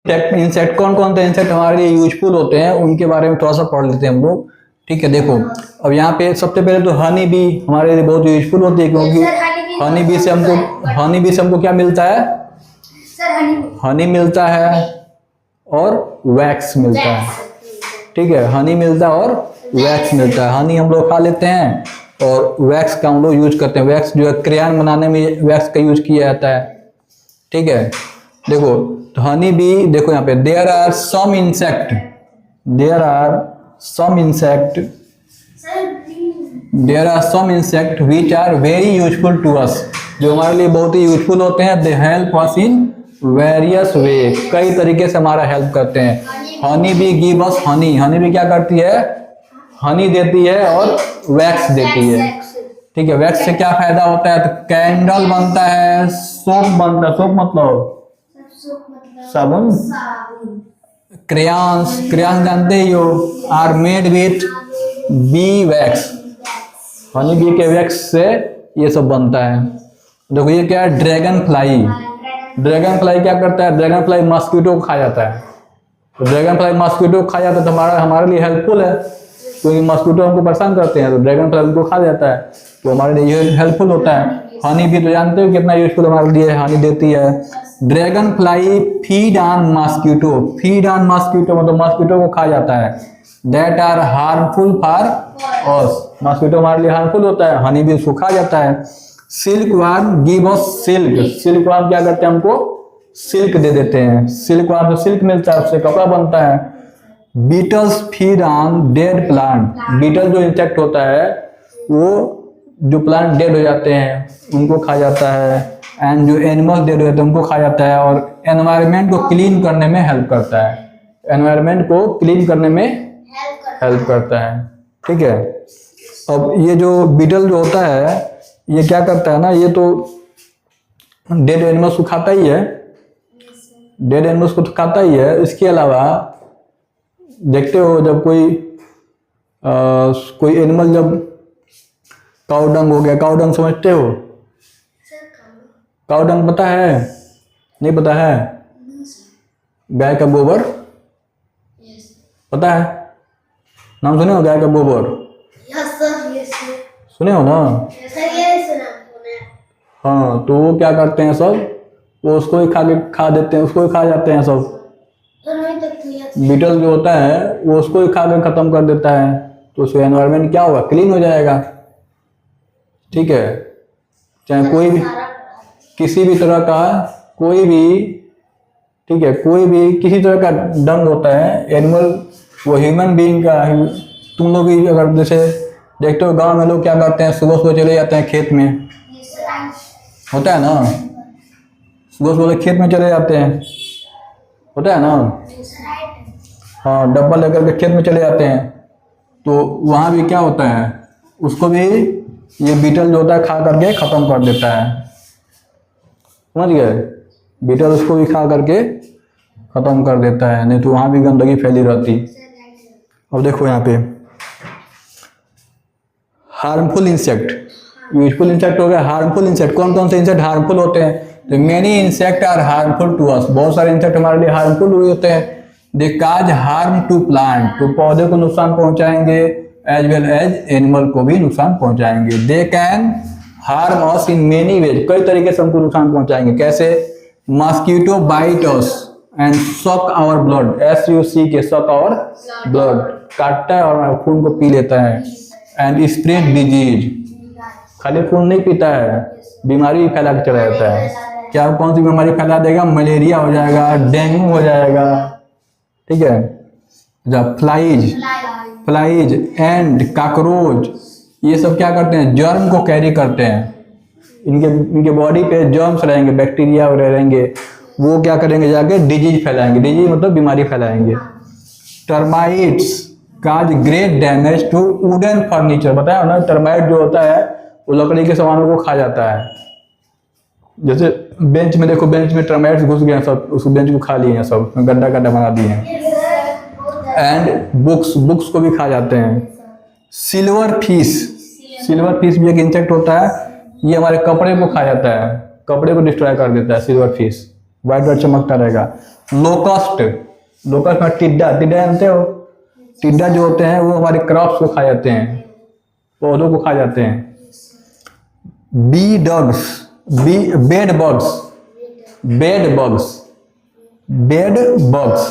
Insect कौन कौन से इंसेक्ट हमारे लिए यूजफुल होते हैं उनके बारे में थोड़ा सा पढ़ लेते हैं हम लोग। ठीक है, देखो अब यहाँ पे सबसे पहले तो हनी बी हमारे लिए बहुत यूजफुल होती है, क्योंकि हनी बी से हमको क्या मिलता है? हनी मिलता है और वैक्स मिलता है। ठीक है, हनी मिलता है और वैक्स मिलता है। हनी हम लोग खा लेते हैं और वैक्स का हम लोग यूज करते हैं। वैक्स जो है क्रेयॉन बनाने में वैक्स का यूज किया जाता है। ठीक है, देखो तो हनी बी, देखो यहाँ पे there are some insect which are very useful to us, जो हमारे लिए बहुत ही यूजफुल होते हैं। They help us in various वे, कई तरीके से हमारा हेल्प करते हैं। Honey bee give us Honey, honey bee क्या करती है? हनी देती है और वैक्स देती है। ठीक है, वैक्स से क्या फायदा होता है? तो कैंडल बनता है, सोप बनता है। सोप मतलब साबुन। क्रेयॉन्स जानते ही हो, are made with bee wax, honey bee के वैक्स से ये सब बनता है। देखो ये क्या है? ड्रैगन फ्लाई क्या करता है? ड्रैगन फ्लाई मस्कीटो को खा जाता है। तो ड्रैगन फ्लाई मस्कीटो को खा जाता है तो हमारे लिए हेल्पफुल है, क्योंकि मस्कीटो हमको परेशान करते हैं, तो ड्रैगन फ्लाई उनको खा जाता है, तो हमारे लिए ये हेल्पफुल होता है। हनी भी तो जानते हो कितना यूजफुल हमारे लिए हनी देती है। Dragonfly feed on mosquito मतलब मस्कीटो को खा जाता है। That are harmful for us, mosquito हमारे लिए हार्मफुल होता है, हनी भी उसको खा जाता है। Silk worm give us silk worm क्या करते हैं? हमको सिल्क दे देते हैं। सिल्क वर्म से सिल्क मिलता है, उससे कपड़ा बनता है। Beetles feed on dead plant, beetle जो इंसेक्ट होता है वो जो प्लांट डेड हो जाते हैं उनको खा जाता है, एंड जो एनिमल्स डेड हो जाते हैं उनको खा जाता है, और एनवायरनमेंट को क्लीन करने में हेल्प करता है। एनवायरनमेंट को क्लीन करने में हेल्प करता है। ठीक है, अब ये जो बीटल जो होता है ये क्या करता है ना, ये तो डेड एनिमल्स को खाता ही है, इसके अलावा देखते हो जब कोई एनिमल, जब काउडंग हो गया, काउडंग समझते हो? काउडंग पता है? नहीं पता है? गाय का गोबर पता है? नाम सुने हो गाय का गोबर? सुने हो ना? हाँ, तो वो क्या करते हैं सब, वो उसको ही खा जाते हैं सब। बीटल जो होता है वो उसको ही खा के खत्म कर देता है, तो उसका एनवायरनमेंट क्या होगा? क्लीन हो जाएगा। ठीक है, चाहे कोई भी किसी भी तरह का कोई भी किसी तरह का डंग होता है एनिमल, वो ह्यूमन बीइंग का। तुम लोग भी अगर जैसे देखते हो गांव में लोग क्या करते हैं, सुबह चले जाते हैं खेत में, होता है ना, सुबह खेत में चले जाते हैं, होता है ना? हाँ, डब्बा लेकर के खेत में चले जाते हैं, तो वहाँ भी क्या होता है, उसको भी ये बीटल जो होता है खा करके खत्म कर देता है। समझ गए? बीटल उसको भी खा करके खत्म कर देता है, नहीं तो वहाँ भी गंदगी फैली रहती। अब देखो यहाँ पे हार्मफुल इंसेक्ट, यूजफुल इंसेक्ट हो गया, हार्मफुल इंसेक्ट। कौन कौन से इंसेक्ट हार्मफुल होते हैं? तो many insect are harmful to us, बहुत सारे इंसेक्ट हमारे लिए हार्मफुल हुए होते हैं। They cause harm to plant, तो पौधे को नुकसान पहुंचाएंगे, एज वेल एज एनिमल को भी नुकसान पहुंचाएंगे। They can harm us in many ways, कई तरीके से हमको नुकसान पहुंचाएंगे। कैसे? मस्कीटो बाइट अस एंड सक आवर ब्लड, SUCK, सक आवर ब्लड, काटता है और खून को पी लेता है। एंड स्प्रेड डिजीज, खाली खून नहीं पीता है, बीमारी भी फैला के चला जाता है। क्या कौन सी बीमारी फैला देगा? मलेरिया हो जाएगा, डेंगू हो जाएगा। ठीक है, जब फ्लाइज एंड कॉकरोच, ये सब क्या करते हैं? जर्म को कैरी करते हैं। इनके बॉडी पे जर्म्स रहेंगे, बैक्टीरिया रहेंगे, वो क्या करेंगे? जाके डिजीज फैलाएंगे, डिजीज मतलब बीमारी फैलाएंगे। Termites cause great damage to wooden furniture, बताया ना, टर्माइट जो होता है वो लकड़ी के सामानों को खा जाता है। जैसे बेंच में देखो, बेंच में टर्माइट्स घुस गए सब, उस बेंच को खा लिए हैं सब, गड्ढा बना दिए हैं। एंड बुक्स को भी खा जाते हैं। सिल्वर फिश भी एक इंसेक्ट होता है, ये हमारे कपड़े को खा जाता है, कपड़े को डिस्ट्रॉय कर देता है सिल्वर फिश, व्हाइट चमकता रहेगा। लोकस्ट, लोकस्ट में टिड्डा, टिड्डा जानते हो, टिड्डा जो होते हैं वो हमारे क्रॉप्स को खा जाते हैं, पौधों को खा जाते हैं। Bedbugs, bed bugs, bed bugs, bed bugs,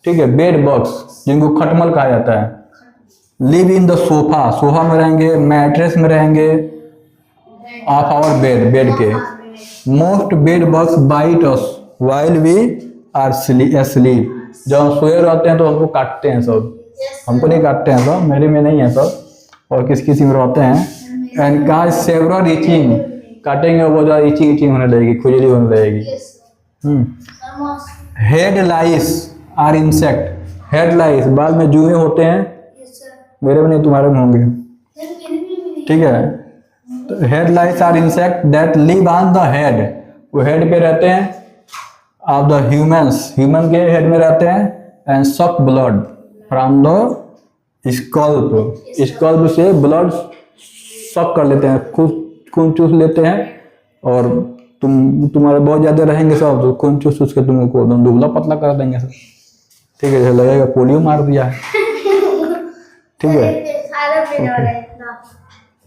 ठीक है, बेड बग्स जिनको खटमल कहा जाता है। Live in the sofa, sofa में रहेंगे, मैट्रेस में रहेंगे, ऑफ आवर बेड, बेड के। Most bed bugs bite us while we are asleep, जब हम सोए रहते हैं तो हमको काटते हैं सब, हमको नहीं काटते हैं सब, मेरे में नहीं है सब, और किस किसी में रहते हैं। एंड काज सेवरल इचिंग, काटेंगे वो जो इचिंग होने लगेगी, खुजली होने लगेगी। Head lice are insect, head lice बाद में जुए होते हैं, मेरे में नहीं तुम्हारे में होंगे, ठीक है। तो head lice are insect that live on the head, वो हेड पे रहते हैं ऑफ द ह्यूमन्स, ह्यूमन के हेड में रहते हैं। And suck blood from the scalp, scalp से ब्लड सक कर लेते हैं, खून चूस लेते हैं, और तुम्हारे बहुत ज्यादा रहेंगे सब तो खून चूस के तुमको दुबला पतला कर देंगे सब, ठीक है, जैसे लगेगा पोलियो मार दिया है, ठीक है।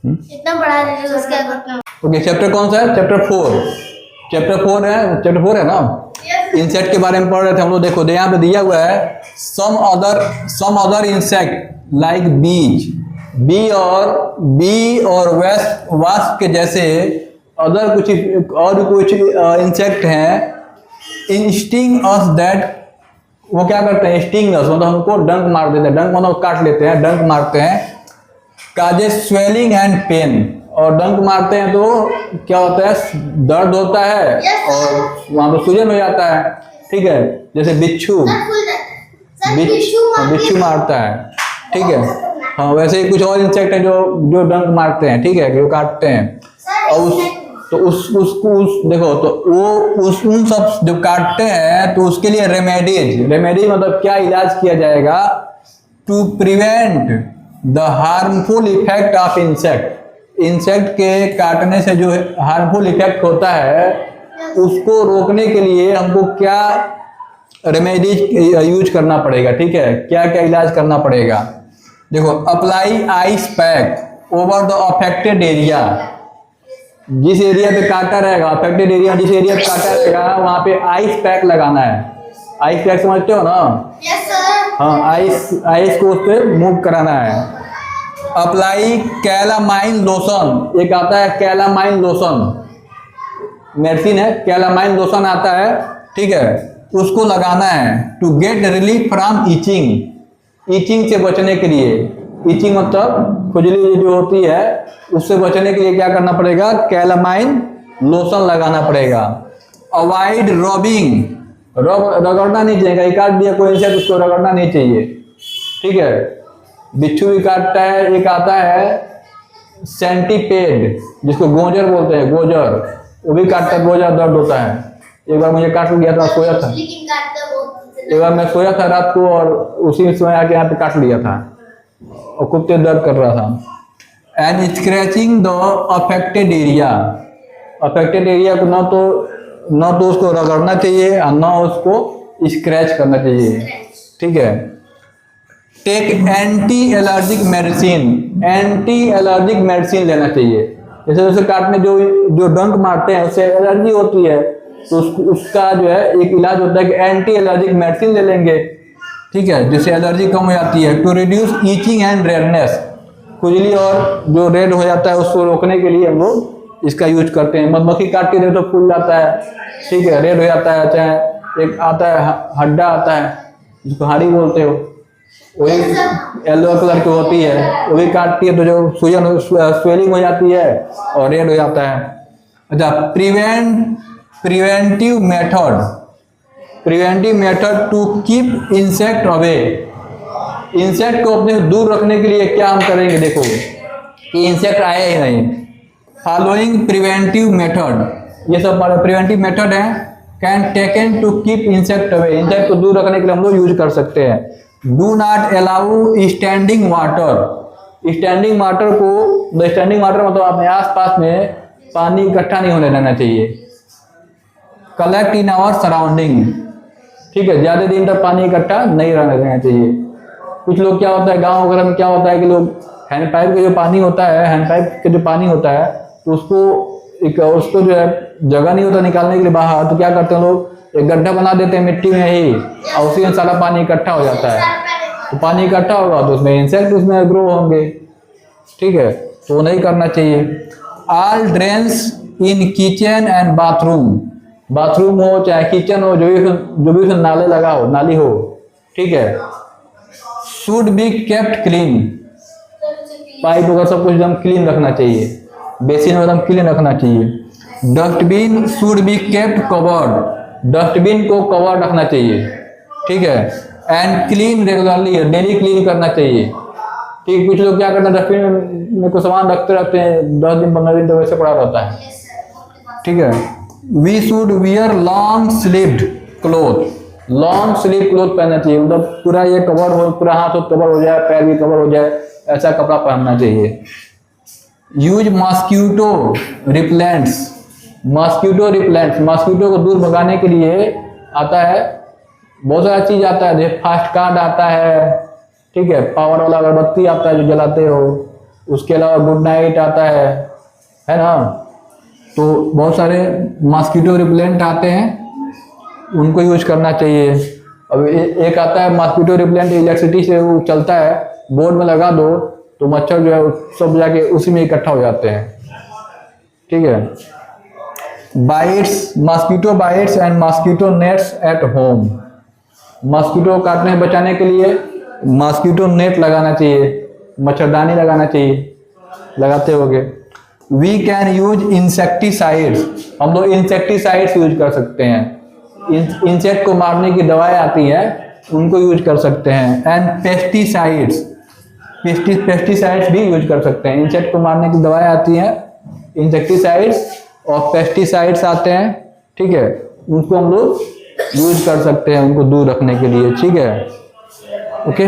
इतना बड़ा उसका। ओके, चैप्टर कौन सा है? चैप्टर 4, चैप्टर 4 है, चैप्टर 4 है ना। इंसेक्ट के बारे में पढ़ रहे थे हम लोग। देखो यहाँ पे दिया हुआ है सम अदर इंसेक्ट लाइक बीज, बी और वास्प के जैसे अदर कुछ इंसेक्ट हैं। इंस्टिंग अस दैट, वो क्या करते हैं? स्टिंग अस मतलब हमको डंक मार देते हैं, डंक मतलब काट लेते हैं, डंक मारते हैं। काजे स्वेलिंग एंड पेन, और डंक मारते हैं तो क्या होता है? दर्द होता है और वहां पर सूजन हो जाता है, ठीक है। जैसे बिच्छू मारता है, ठीक है। हाँ, वैसे ही कुछ और इंसेक्ट है जो डंक मारते हैं, ठीक है, जो काटते हैं। और देखो तो उन सब जो काटते हैं तो उसके लिए रेमेडीज मतलब क्या इलाज किया जाएगा? To prevent the harmful effect of insect के काटने से जो हार्मफुल इफेक्ट होता है उसको रोकने के लिए हमको क्या रेमेडीज यूज करना पड़ेगा, ठीक है। क्या क्या इलाज करना पड़ेगा? देखो, apply ice pack over the affected area, जिस एरिया पे काटा रहेगा, अफेक्टेड एरिया जिस एरिया पे काटा रहेगा वहां पे आइस पैक लगाना है। आइस पैक समझते हो ना? Yes sir. हाँ, आइस को उस पर मूव कराना है। अप्लाई कैलामाइन लोशन, एक आता है कैलामाइन लोशन, मेडिसिन है, कैलामाइन लोशन आता है, ठीक है, उसको लगाना है। To get relief from itching से बचने के लिए, ईचिंग मतलब खुजली जो होती है उससे बचने के लिए क्या करना पड़ेगा? कैलामाइन लोशन लगाना पड़ेगा। अवॉइड रबिंग, रगड़ना नहीं चाहिए, काट दिया कोई इंसेक्ट उसको रगड़ना नहीं चाहिए, ठीक है। बिच्छू भी काटता है। एक आता है सेंटीपेड जिसको गोजर बोलते हैं, गोजर, वो भी काटता है, बहुत ज्यादा दर्द होता है। एक बार मुझे काट लिया था, सोया था, एक बार मैं सोया था रात को और उसी समय आके यहाँ पे काट लिया था और खूब तेज दर्द कर रहा था। And scratching the affected area, affected area को न तो उसको रगड़ना चाहिए और न उसको स्क्रैच करना चाहिए, ठीक है। टेक एंटी एलर्जिक मेडिसिन लेना चाहिए। जैसे जैसे काटने जो डंक मारते हैं उससे एलर्जी होती है तो उसका जो है एक इलाज होता है कि एंटी एलर्जिक मेडिसिन ले लेंगे, ठीक है, जिससे एलर्जी कम हो जाती है। To reduce itching and redness, खुजली और जो रेड हो जाता है उसको रोकने के लिए हम लोग इसका यूज करते हैं। मधुमक्खी काटती है तो फूल जाता है, ठीक है, रेड हो जाता है। चाहे एक आता है हड्डा आता है जिसको हाड़ी बोलते हो, वही येलो कलर की होती है, वो भी काटती है तो जो सूजन स्वेलिंग हो जाती है और रेड हो जाता है। अच्छा, preventive method to keep insect away, insect को अपने दूर रखने के लिए क्या हम करेंगे? देखो कि इंसेक्ट आए ही नहीं। फॉलोइंग प्रिवेंटिव मेथड, ये सब प्रिवेंटिव मेथड है, can taken to keep insect away, insect को दूर रखने के लिए हम लोग यूज कर सकते हैं। Do not allow standing water को, स्टैंडिंग वाटर मतलब अपने आसपास में पानी इकट्ठा नहीं होने देना चाहिए। कलेक्ट इन आवर सराउंडिंग, ठीक है, ज्यादा दिन तक पानी इकट्ठा नहीं रहना चाहिए। कुछ लोग क्या होता है, गांव वगैरह में क्या होता है कि लोग हैंडपाइप का जो पानी होता है, हैंडपाइप का जो पानी होता है, तो उसको जो है जगह नहीं होता निकालने के लिए बाहर, तो क्या करते हैं लोग, एक गड्ढा बना देते हैं मिट्टी में ही, और उसी में सारा पानी इकट्ठा हो जाता है। तो पानी इकट्ठा होगा तो उसमें इंसेक्ट उसमें ग्रो होंगे। ठीक है, तो नहीं करना चाहिए। All drains in kitchen and bathroom, bathroom हो चाहे किचन हो, जो भी उसमें नाले लगा हो, नाली हो, ठीक है, should be kept clean, pipe वगैरह सब कुछ एकदम क्लीन रखना चाहिए, बेसिन एकदम क्लीन रखना चाहिए। Dustbin should be kept covered, dustbin को कवर रखना चाहिए, ठीक है। And clean regularly, daily clean करना चाहिए। ठीक, कुछ लोग क्या करते हैं, डस्टबिन में कुछ सामान रखते रहते हैं, 10 दिन 15 दिन तो वैसे पड़ा रहता है। ठीक है, we should wear long sleeved cloth, long sleeve cloth पहनना चाहिए, मतलब पूरा ये कवर हो, पूरा हाथ कवर हो जाए, पैर भी कवर हो जाए, ऐसा कपड़ा पहनना चाहिए। Use mosquito repellents, mosquito repellents, mosquito को दूर भगाने के लिए आता है, बहुत सारा चीज आता है, जैसे फास्ट कार्ड आता है, ठीक है, पावर वाला अगरबत्ती आता है जो जलाते हो, उसके अलावा गुड नाइट आता है ना। तो बहुत सारे मॉस्क्यूटो रिपेलेंट आते हैं, उनको यूज करना चाहिए। अब एक आता है मॉस्क्यूटो रिपेलेंट, इलेक्ट्रिसिटी से वो चलता है, बोर्ड में लगा दो तो मच्छर जो है सब जाके उसी में इकट्ठा हो जाते हैं। ठीक है, bytes, mosquito bytes and mosquito nets at home, mosquito काटने से बचाने के लिए मॉस्क्यूटो नेट लगाना चाहिए, मच्छरदानी लगाना चाहिए, लगाते होगे। वी कैन यूज इंसेक्टिसाइड्स, हम लोग इंसेक्टिसाइड्स यूज कर सकते हैं, इंसेक्ट को मारने की दवाएं आती हैं उनको यूज कर सकते हैं। एंड पेस्टिसाइड्स, पेस्टिसाइड्स भी यूज कर सकते हैं, इंसेक्ट को मारने की दवाएं आती हैं, इंसेक्टिसाइड्स और पेस्टिसाइड्स आते हैं, ठीक है, उनको हम लोग यूज कर सकते हैं, उनको दूर रखने के लिए। ठीक है, ओके।